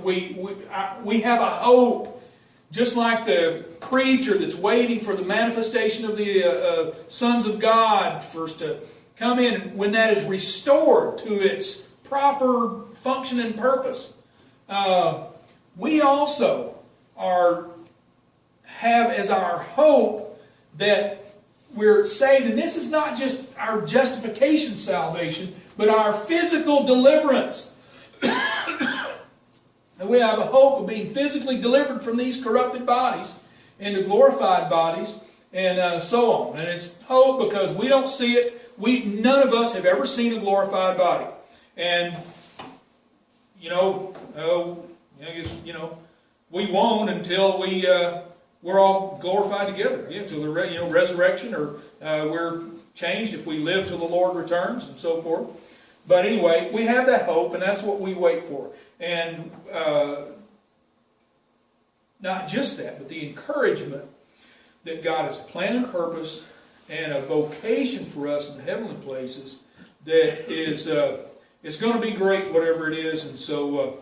we have a hope. Just like the preacher that's waiting for the manifestation of the sons of God first to come in, when that is restored to its proper function and purpose, we also have as our hope that we're saved. And this is not just our justification salvation, but our physical deliverance. And we have a hope of being physically delivered from these corrupted bodies into glorified bodies, and so on. And it's hope because we don't see it. None of us have ever seen a glorified body. And, we won't until we're all glorified together. Until the resurrection, or we're changed if we live till the Lord returns, and so forth. But anyway, we have that hope, and that's what we wait for. And not just that, but the encouragement that God has a plan and purpose and a vocation for us in the heavenly places that is it's going to be great, whatever it is. And so,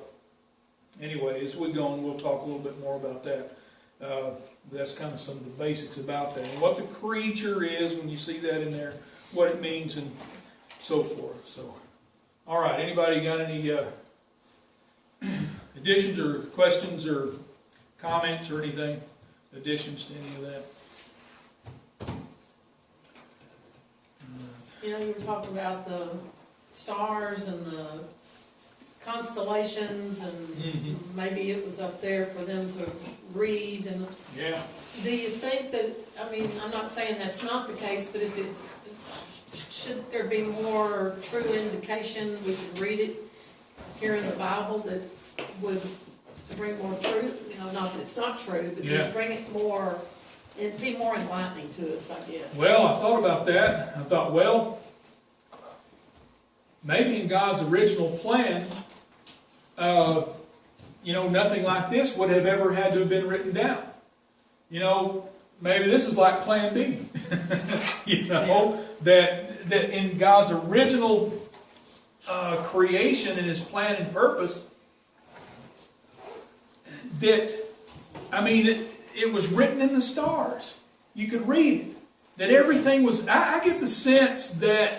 anyway, as we go on, we'll talk a little bit more about that. That's kind of some of the basics about that. And what the creature is, when you see that in there, what it means, and so forth. So, all right, anybody got any additions or questions or comments or anything? Additions to any of that? You were talking about the stars and the constellations, and maybe it was up there for them to read. And yeah. Do you think that, I'm not saying that's not the case, but should there be more true indication we can read it here in the Bible that would bring more truth? Not that it's not true, but just bring it more, it'd be more enlightening to us, I guess. Well, I thought about that. I thought, well, maybe in God's original plan, nothing like this would have ever had to have been written down. Maybe this is like Plan B. That in God's original creation and His plan and purpose, that, it was written in the stars. You could read it. That everything was, I get the sense that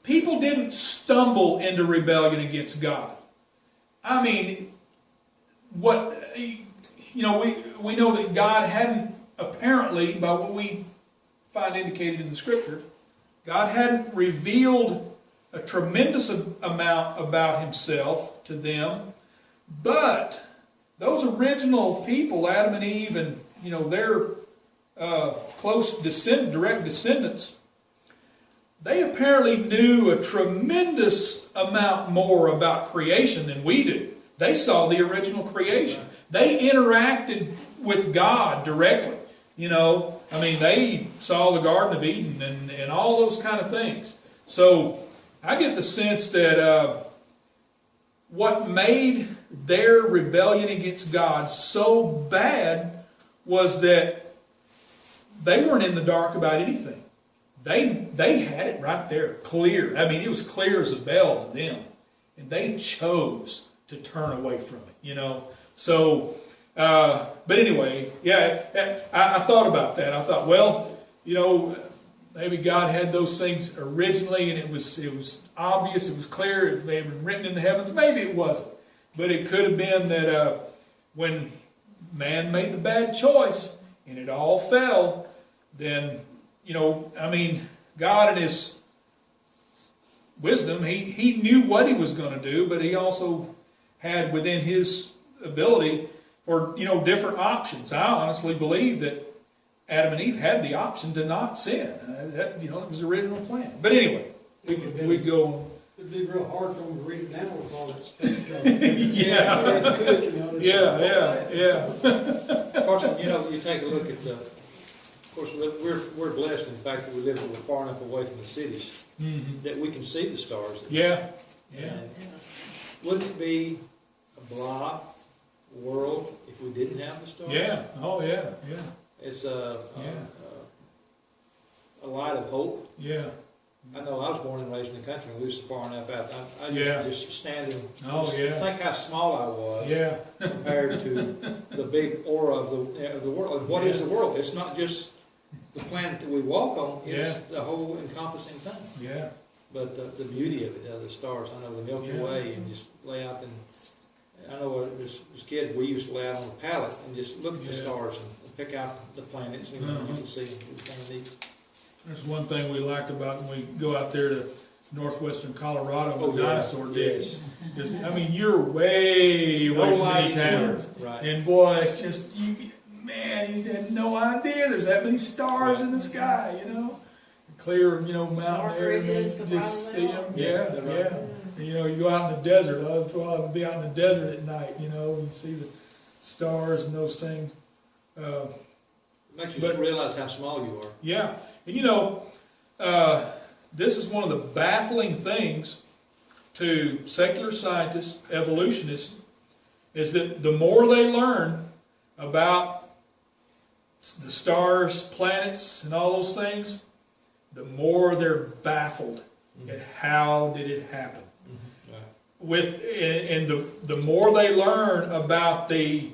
people didn't stumble into rebellion against God. We know that God hadn't, apparently, by what we find indicated in the Scriptures, God hadn't revealed a tremendous amount about Himself to them, but those original people, Adam and Eve, and their close direct descendants, they apparently knew a tremendous amount more about creation than we do. They saw the original creation. They interacted with God directly. They saw the Garden of Eden and all those kind of things. So I get the sense that what made their rebellion against God so bad was that they weren't in the dark about anything. They had it right there, clear. It was clear as a bell to them. And they chose to turn away from it, you know. So, but anyway, yeah, I thought about that. I thought, well, you know, maybe God had those things originally, and it was obvious, it was clear, it may have been written in the heavens. Maybe it wasn't, but it could have been that when man made the bad choice and it all fell, then, you know, I mean, God in His wisdom, He knew what He was going to do, but He also had within His ability for, you know, different options. I honestly believe that Adam and Eve had the option to not sin. That, you know, it was the original plan. But anyway, we'd go on. It'd be real hard for them to read it now with all that stuff. Yeah. Carson, you know, you take a look at the, of course, we're blessed in the fact that we live far enough away from the cities that we can see the stars. Yeah. And wouldn't it be a black world if we didn't have the stars? Yeah. Oh, yeah. Yeah. It's a light of hope. Yeah. I know I was born and raised in the country, and we was far enough out. I just standing. Think how small I was. Yeah. Compared to the big aura of the world. And what is the world? It's not just the planet that we walk on. It's the whole encompassing thing. Yeah. But the beauty of it, the stars. I know the Milky Way, and just lay out. And I know as kids we used to lay out on the pallet and just look at the stars and pick out the planets. You know, you can see. It was kind of neat. There's one thing we liked about when we go out there to northwestern Colorado with dinosaur days. Because, I mean, you're way away from any towns. Right. And boy, it's just, you had no idea there's that many stars in the sky, you know. Clear, you know, mountain air, and you just see them. Yeah. And, you know, you go out in the desert. I'd be out in the desert at night, you know, and you see the stars and those things. It makes you realize how small you are. Yeah. And you know, this is one of the baffling things to secular scientists, evolutionists, is that the more they learn about the stars, planets, and all those things, the more they're baffled at how did it happen. And the more they learn about the,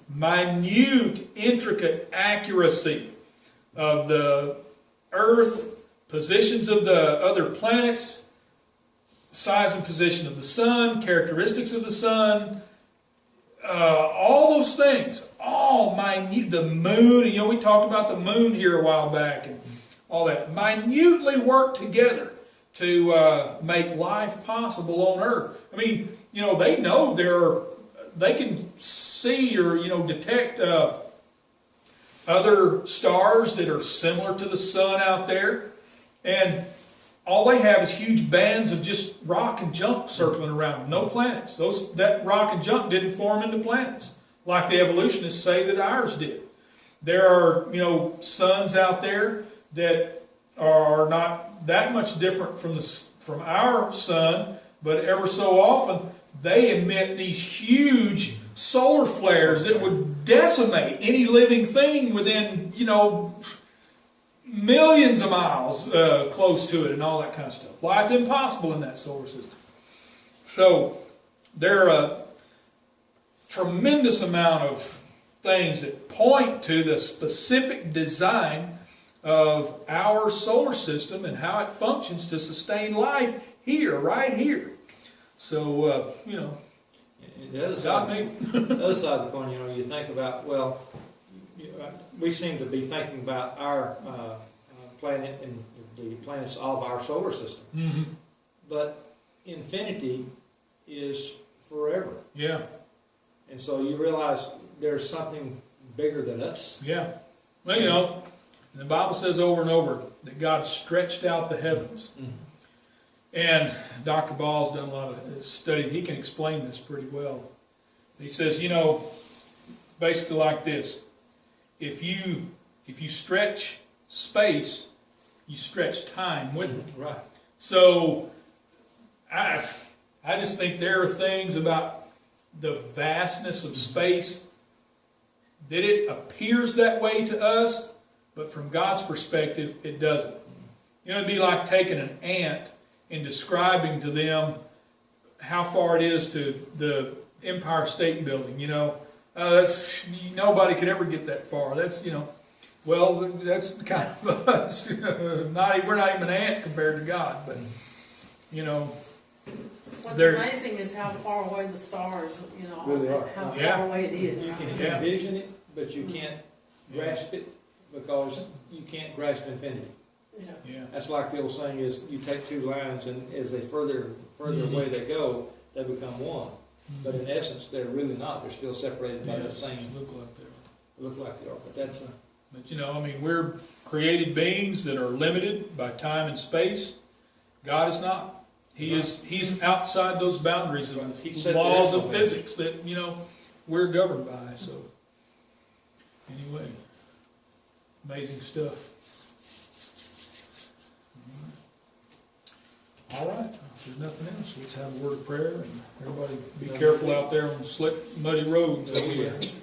minute, intricate accuracy of the Earth, positions of the other planets, size and position of the sun, characteristics of the sun, all those things, all minute, the moon, you know, we talked about the moon here a while back, and all that, minutely work together to make life possible on Earth. I mean, you know, they know they can see or, you know, detect other stars that are similar to the sun out there, and all they have is huge bands of just rock and junk circling around them, no planets. That rock and junk didn't form into planets like the evolutionists say that ours did. There are, you know, suns out there that are not that much different from our sun, but ever so often they emit these huge solar flares that would decimate any living thing within, you know, millions of miles close to it and all that kind of stuff. Life impossible in that solar system. So there are a tremendous amount of things that point to the specific design of our solar system and how it functions to sustain life here, right here. So, you know, the other side of the coin, you know, you think about, well, we seem to be thinking about our planet and the planets of our solar system. Mm-hmm. But infinity is forever. Yeah. And so you realize there's something bigger than us. Yeah. Well, you know, the Bible says over and over that God stretched out the heavens. Mm-hmm. And Dr. Ball's done a lot of study. He can explain this pretty well. He says, you know, basically like this. If you stretch space, you stretch time with it. Right. So I just think there are things about the vastness of space that it appears that way to us, but from God's perspective, it doesn't. You know, it'd be like taking an ant and describing to them how far it is to the Empire State Building, you know. Nobody could ever get that far. That's, you know, well, that's kind of us. We're not even an ant compared to God, but, you know. What's There- amazing is how far away the stars, you know, Really are. how Yeah. far away it You is. can Yeah. envision it, but you can't grasp it, because you can't grasp infinity. Yeah. Yeah. That's like the old saying is, you take two lines, and as they further away they go, they become one. But in essence, they're really not. They're still separated by Yeah, the same, look like that. look like they are. But that's But you know, I mean, we're created beings that are limited by time and space. God is not. He's outside those boundaries of He the set laws the of physics that, you know, we're governed by. So anyway, amazing stuff. All right, if there's nothing else, let's have a word of prayer, and everybody be careful out there on slick, muddy roads.